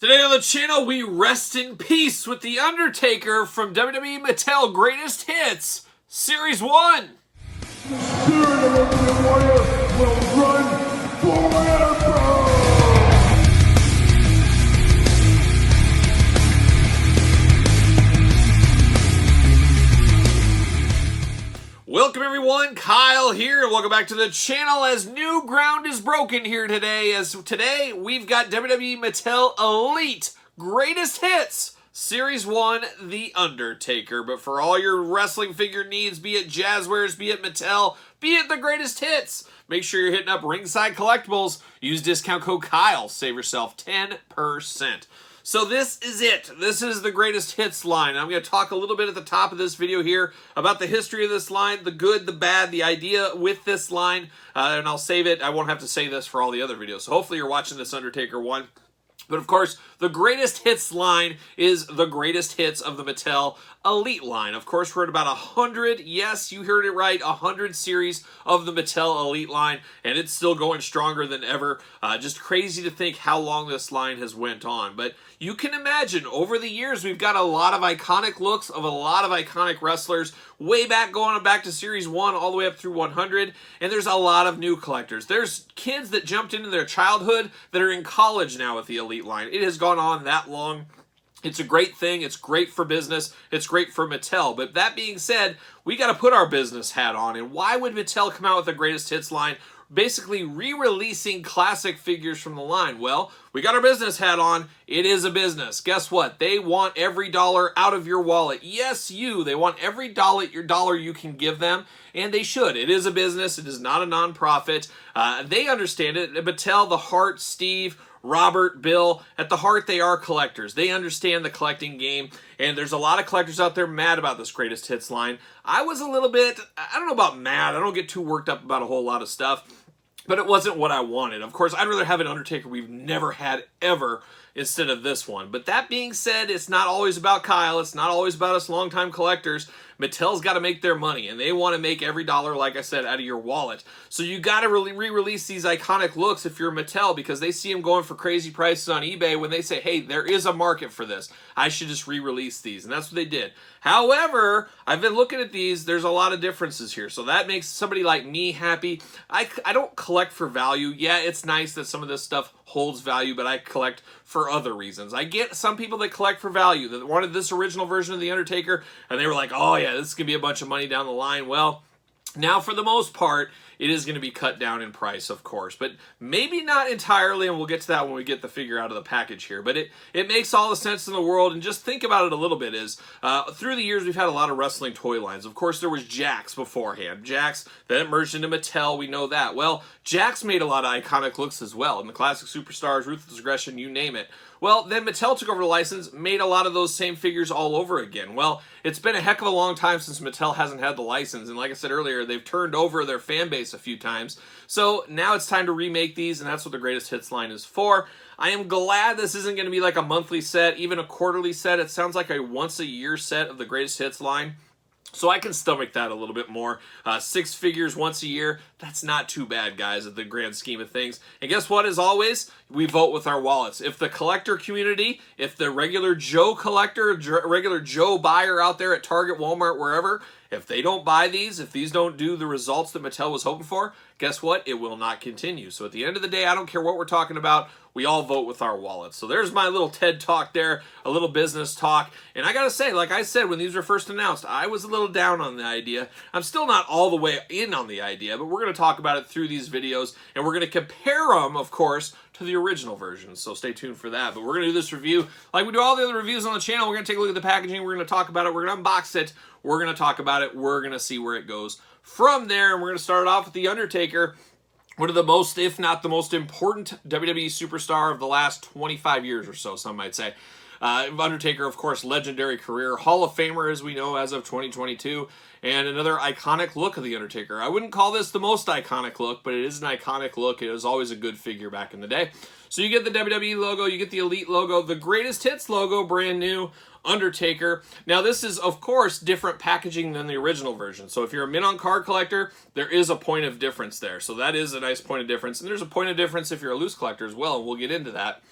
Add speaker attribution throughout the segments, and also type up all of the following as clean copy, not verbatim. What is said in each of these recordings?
Speaker 1: Today on the channel, we rest in peace with The Undertaker from WWE Mattel Greatest Hits, Series 1.
Speaker 2: Spirit of Ultimate Warrior will run forever!
Speaker 1: Welcome everyone, Kyle here, and welcome back to the channel as new ground is broken here today. As today, we've got WWE Mattel Elite Greatest Hits, Series 1, The Undertaker. But for all your wrestling figure needs, be it Jazzwares, be it Mattel, be it the Greatest Hits, make sure you're hitting up Ringside Collectibles. Use discount code Kyle, save yourself 10%. So this is it. This is the Greatest Hits line. I'm going to talk a little bit at the top of this video here about the history of this line, the good, the bad, the idea with this line, and I'll save it. I won't have to say this for all the other videos. So hopefully you're watching this Undertaker one. But of course, the Greatest Hits line is the Greatest Hits of the Mattel Elite line. Of course, we're at about 100, yes, you heard it right, 100 series of the Mattel Elite line, and it's still going stronger than ever. Just crazy to think how long this line has went on. But you can imagine, over the years, we've got a lot of iconic looks of a lot of iconic wrestlers, way back, going back to Series 1 all the way up through 100, and there's a lot of new collectors. There's kids that jumped into their childhood that are in college now with the Elite line. It has gone on that long. It's a great thing. It's great for business. It's great for Mattel. But that being said, we got to put our business hat on. And why would Mattel come out with the Greatest Hits line, basically re-releasing classic figures from the line? Well, we got our business hat on. It is a business. Guess what? They want every dollar out of your wallet. Yes, you. They want every dollar you can give them, and they should. It is a business. It is not a non-profit. They understand it. Mattel, the Hart, Steve, Robert, Bill, at the heart, they are collectors. They understand the collecting game, and there's a lot of collectors out there mad about this Greatest Hits line. I was a little bit, I don't know about mad. I don't get too worked up about a whole lot of stuff, but it wasn't what I wanted. Of course, I'd rather have an Undertaker we've never had ever instead of this one. But that being said, it's not always about Kyle. It's not always about us longtime collectors. Mattel's got to make their money, and they want to make every dollar, like I said, out of your wallet. So you got to really re-release these iconic looks if you're Mattel, because they see them going for crazy prices on eBay when they say, hey, there is a market for this. I should just re-release these, and that's what they did. However, I've been looking at these. There's a lot of differences here, so that makes somebody like me happy. I don't collect for value. Yeah, it's nice that some of this stuff holds value, but I collect for other reasons. I get some people that collect for value, that wanted this original version of The Undertaker, and they were like, oh yeah, this is going to be a bunch of money down the line. Well, now for the most part, it is going to be cut down in price, of course, but maybe not entirely, and we'll get to that when we get the figure out of the package here. But it makes all the sense in the world, and just think about it a little bit is, through the years, we've had a lot of wrestling toy lines. Of course, there was Jakks beforehand. Jakks, then merged into Mattel, we know that. Well, Jakks made a lot of iconic looks as well, and the classic superstars, Ruthless Aggression, you name it. Well, then Mattel took over the license, made a lot of those same figures all over again. Well, it's been a heck of a long time since Mattel hasn't had the license, and like I said earlier, they've turned over their fan base a few times. So now it's time to remake these, and that's what the Greatest Hits line is for. I am glad this isn't going to be like a monthly set, even a quarterly set. It sounds like a once-a-year set of the Greatest Hits line. So I can stomach that a little bit more. 6 figures once a year, that's not too bad, guys, at the grand scheme of things. And guess what, as always, we vote with our wallets. If the collector community, if the regular Joe collector, regular Joe buyer out there at Target, Walmart, wherever, if they don't buy these, if these don't do the results that Mattel was hoping for, guess what? It will not continue. So at the end of the day, I don't care what we're talking about, we all vote with our wallets. So there's my little TED talk there, a little business talk. And I gotta say, like I said, when these were first announced, I was a little down on the idea. I'm still not all the way in on the idea, but we're gonna talk about it through these videos, and we're gonna compare them, of course, to the original version. So stay tuned for that. But we're gonna do this review like we do all the other reviews on the channel. We're gonna take a look at the packaging, we're gonna talk about it, we're gonna unbox it, we're gonna talk about it, we're gonna see where it goes from there, and we're gonna start off with The Undertaker, one of the most, if not the most important WWE superstar of the last 25 years or so, some might say. Undertaker, of course, legendary career, Hall of Famer, as we know, as of 2022, and another iconic look of The Undertaker. I wouldn't call this the most iconic look, but it is an iconic look. It was always a good figure back in the day. So you get the WWE logo, you get the Elite logo, the Greatest Hits logo, brand new, Undertaker. Now this is, of course, different packaging than the original version. So if you're a mint-on-card collector, there is a point of difference there. So that is a nice point of difference. And there's a point of difference if you're a loose collector as well, and we'll get into that.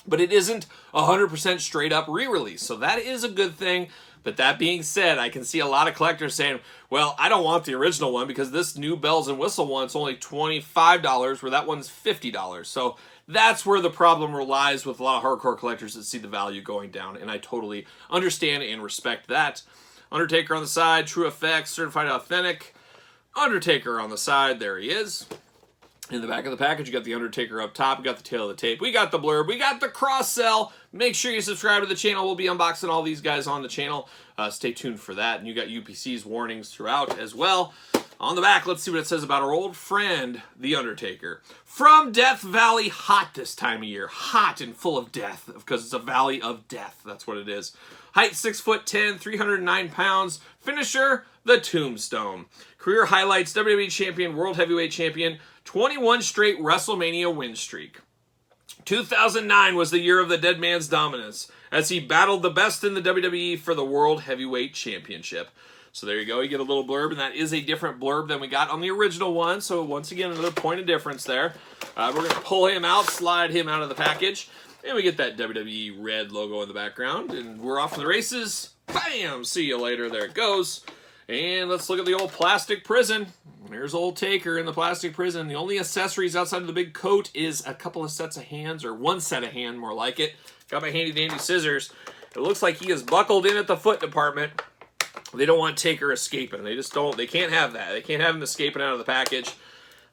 Speaker 1: but it isn't 100% straight up re-release. So that is a good thing. But that being said, I can see a lot of collectors saying, well, I don't want the original one because this new bells and whistle one's only $25, where that one's $50. So that's where the problem lies with a lot of hardcore collectors that see the value going down, and I totally understand and respect that. Undertaker on the side, True Effects, Certified Authentic. Undertaker on the side, there he is. In the back of the package, you got the Undertaker up top, you got the tail of the tape, we got the blurb, we got the cross-sell. Make sure you subscribe to the channel. We'll be unboxing all these guys on the channel. Stay tuned for that. And you got UPC's warnings throughout as well. On the back, let's see what it says about our old friend, The Undertaker. From Death Valley, hot this time of year. Hot and full of death, because it's a valley of death. That's what it is. Height 6'10", 309 pounds. Finisher, the Tombstone. Career highlights, WWE Champion, World Heavyweight Champion, 21 straight WrestleMania win streak. 2009 was the year of the Dead Man's dominance, as he battled the best in the WWE for the World Heavyweight Championship. So there you go, you get a little blurb, and that is a different blurb than we got on the original one, so once again, another point of difference there. We're going to pull him out, slide him out of the package, and we get that WWE red logo in the background, and we're off to the races. Bam! See you later, there it goes. And let's look at the old plastic prison. There's old Taker in the plastic prison. The only accessories outside of the big coat is a couple of sets of hands, or one set of hand, more like it. Got my handy dandy scissors. It looks like he is buckled in at the foot department. They don't want Taker escaping. They just don't. They can't have that. They can't have him escaping out of the package.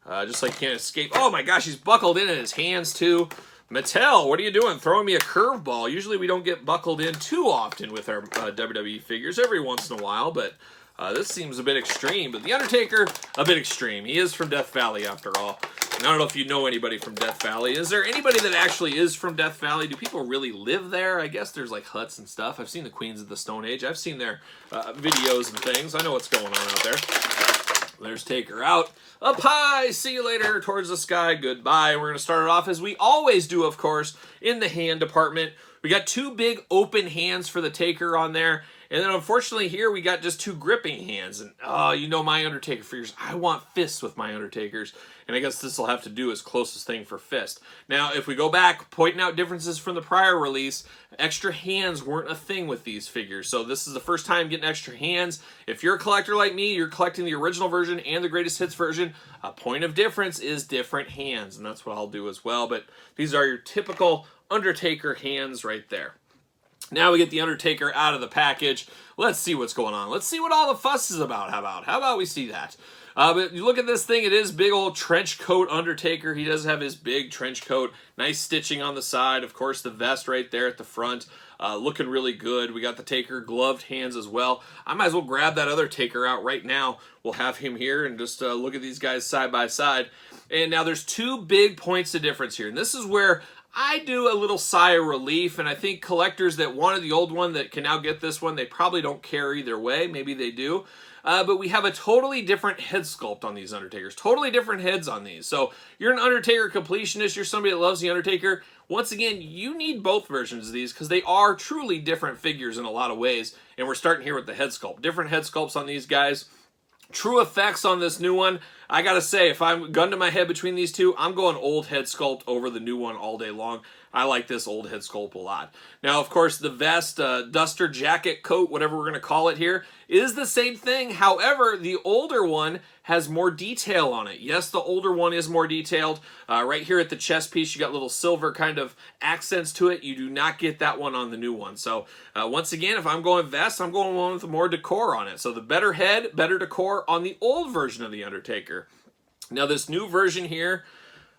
Speaker 1: Just like he can't escape. Oh my gosh, he's buckled in his hands too. Mattel, what are you doing? Throwing me a curveball. Usually we don't get buckled in too often with our WWE figures. Every once in a while, but this seems a bit extreme. But The Undertaker, a bit extreme. He is from Death Valley after all. And I don't know if you know anybody from Death Valley. Is there anybody that actually is from Death Valley? Do people really live there? I guess there's like huts and stuff. I've seen the Queens of the Stone Age. I've seen their videos and things. I know what's going on out there. There's Taker out. Up high. See you later. Towards the sky. Goodbye. We're going to start it off as we always do, of course, in the hand department. We got two big open hands for the Taker on there. And then unfortunately here we got just two gripping hands. And you know my Undertaker figures. I want fists with my Undertakers. And I guess this will have to do as closest thing for fist. Now if we go back, pointing out differences from the prior release, extra hands weren't a thing with these figures. So this is the first time getting extra hands. If you're a collector like me, you're collecting the original version and the greatest hits version, a point of difference is different hands. And that's what I'll do as well. But these are your typical Undertaker hands right there. Now we get the Undertaker out of the package. Let's see what's going on. Let's see what all the fuss is about. How about we see that? But you look at this thing, it is big old trench coat Undertaker. He does have his big trench coat. Nice stitching on the side. Of course, the vest right there at the front. Looking really good. We got the Taker gloved hands as well. I might as well grab that other Taker out right now. We'll have him here and just look at these guys side by side. And now there's two big points of difference here. And this is where I do a little sigh of relief, and I think collectors that wanted the old one that can now get this one, they probably don't care either way. Maybe they do. But we have a totally different head sculpt on these Undertakers. Totally different heads on these. So you're an Undertaker completionist, you're somebody that loves the Undertaker. Once again, you need both versions of these because they are truly different figures in a lot of ways. And we're starting here with the head sculpt. Different head sculpts on these guys. True effects on this new one. I gotta say, if I'm gun to my head between these two, I'm going old head sculpt over the new one all day long. I like this old head sculpt a lot. Now, of course, the vest, duster, jacket, coat, whatever we're going to call it here, is the same thing. However, the older one has more detail on it. Yes, the older one is more detailed. Right here at the chest piece, you got little silver kind of accents to it. You do not get that one on the new one. So, once again, if I'm going vest, I'm going one with more decor on it. So, the better head, better decor on the old version of The Undertaker. Now, this new version here,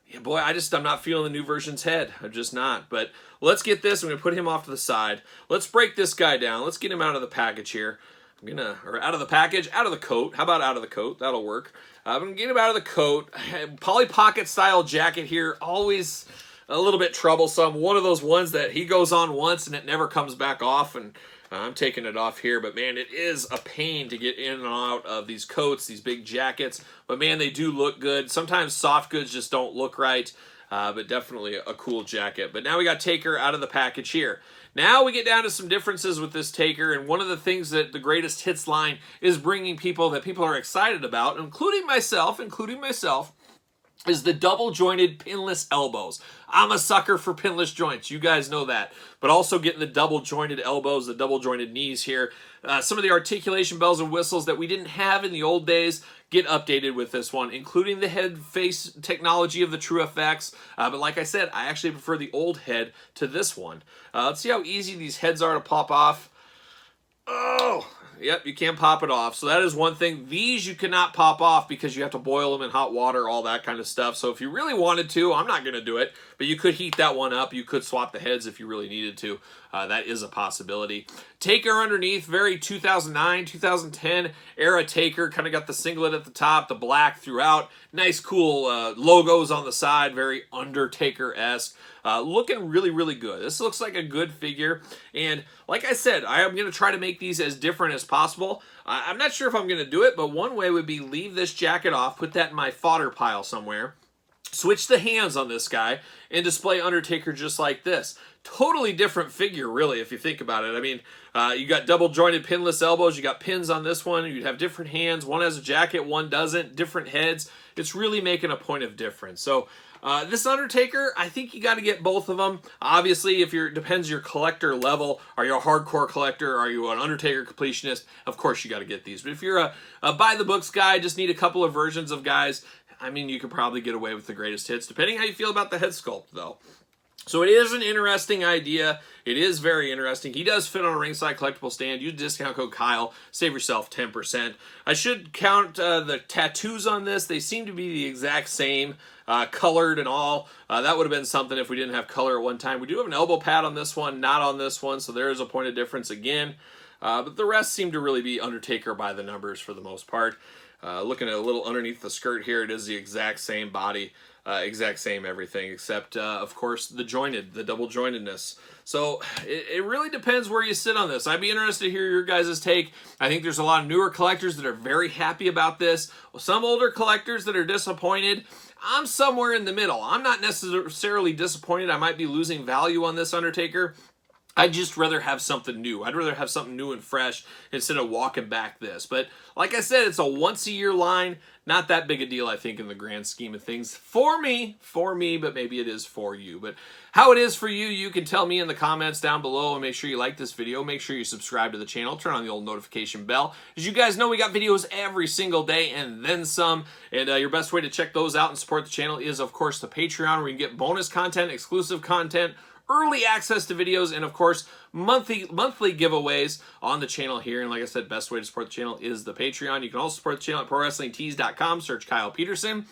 Speaker 1: yeah, boy, I'm not feeling the new version's head. I'm just not. But let's get this. I'm going to put him off to the side. Let's break this guy down. Let's get him out of the package here. Or out of the package, out of the coat. How about out of the coat? That'll work. I'm going to get him out of the coat. Polly Pocket style jacket here. Always a little bit troublesome. One of those ones that he goes on once and it never comes back off. And I'm taking it off here, but man, it is a pain to get in and out of these coats, these big jackets. But man, they do look good. Sometimes soft goods just don't look right, but definitely a cool jacket. But now we got Taker out of the package here. Now we get down to some differences with this Taker, and one of the things that the greatest hits line is bringing people that people are excited about, including myself, is the double jointed pinless elbows. I'm a sucker for pinless joints. You guys know that. But also getting the double jointed elbows, the double jointed knees here. Some of the articulation bells and whistles that we didn't have in the old days get updated with this one, including the head face technology of the True FX. But like I said, I actually prefer the old head to this one. Let's see how easy these heads are to pop off. Oh, yep, you can't pop it off. So that is one thing. These you cannot pop off because you have to boil them in hot water, all that kind of stuff. So if you really wanted to, I'm not going to do it, but you could heat that one up. You could swap the heads if you really needed to. That is a possibility. Taker underneath, very 2009, 2010 era Taker. Kind of got the singlet at the top, the black throughout. Nice, cool logos on the side, very Undertaker-esque. Looking really, really good. This looks like a good figure. And like I said, I am going to try to make these as different as possible. I'm not sure if I'm going to do it, but one way would be leave this jacket off, put that in my fodder pile somewhere, switch the hands on this guy, and display Undertaker just like this. Totally different figure, really, if you think about it. I mean, you got double jointed pinless elbows, you got pins on this one, you'd have different hands. One has a jacket, one doesn't, different heads. It's really making a point of difference. So this Undertaker, I think you got to get both of them. Obviously, if you're, depends your collector level. Are you a hardcore collector? Are you an Undertaker completionist? Of course you got to get these. But if you're a buy-the-books guy, just need a couple of versions of guys, I mean, you could probably get away with the greatest hits, depending how you feel about the head sculpt, though. So it is an interesting idea. It is very interesting. He does fit on a ringside collectible stand. Use discount code Kyle. Save yourself 10%. I should count the tattoos on this. They seem to be the exact same, colored and all. That would have been something if we didn't have color at one time. We do have an elbow pad on this one, not on this one, so there is a point of difference again. But the rest seem to really be Undertaker by the numbers for the most part. Looking at a little underneath the skirt here, it is the exact same body. Exact same everything, except, of course, the double jointedness. So it really depends where you sit on this. I'd be interested to hear your guys' take. I think there's a lot of newer collectors that are very happy about this. Some older collectors that are disappointed. I'm somewhere in the middle. I'm not necessarily disappointed. I might be losing value on this Undertaker. I'd just rather have something new. I'd rather have something new and fresh instead of walking back this. But like I said, it's a once-a-year line. Not that big a deal, I think, in the grand scheme of things. For me, but maybe it is for you. But how it is for you, you can tell me in the comments down below. And make sure you like this video. Make sure you subscribe to the channel. Turn on the old notification bell. As you guys know, we got videos every single day and then some. And your best way to check those out and support the channel is, of course, the Patreon, where you can get bonus content, exclusive content, early access to videos, and of course monthly giveaways on the channel here. And like I said, best way to support the channel is the Patreon. You can also support the channel at ProWrestlingTees.com. Search Kyle Peterson.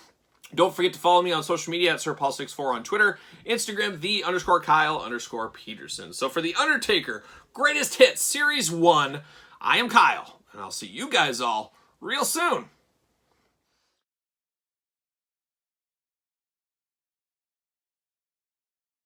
Speaker 1: Don't forget to follow me on social media at SirPaul64 on Twitter, Instagram, _Kyle_Peterson. So for The Undertaker Greatest Hits Series 1, I am Kyle, and I'll see you guys all real soon.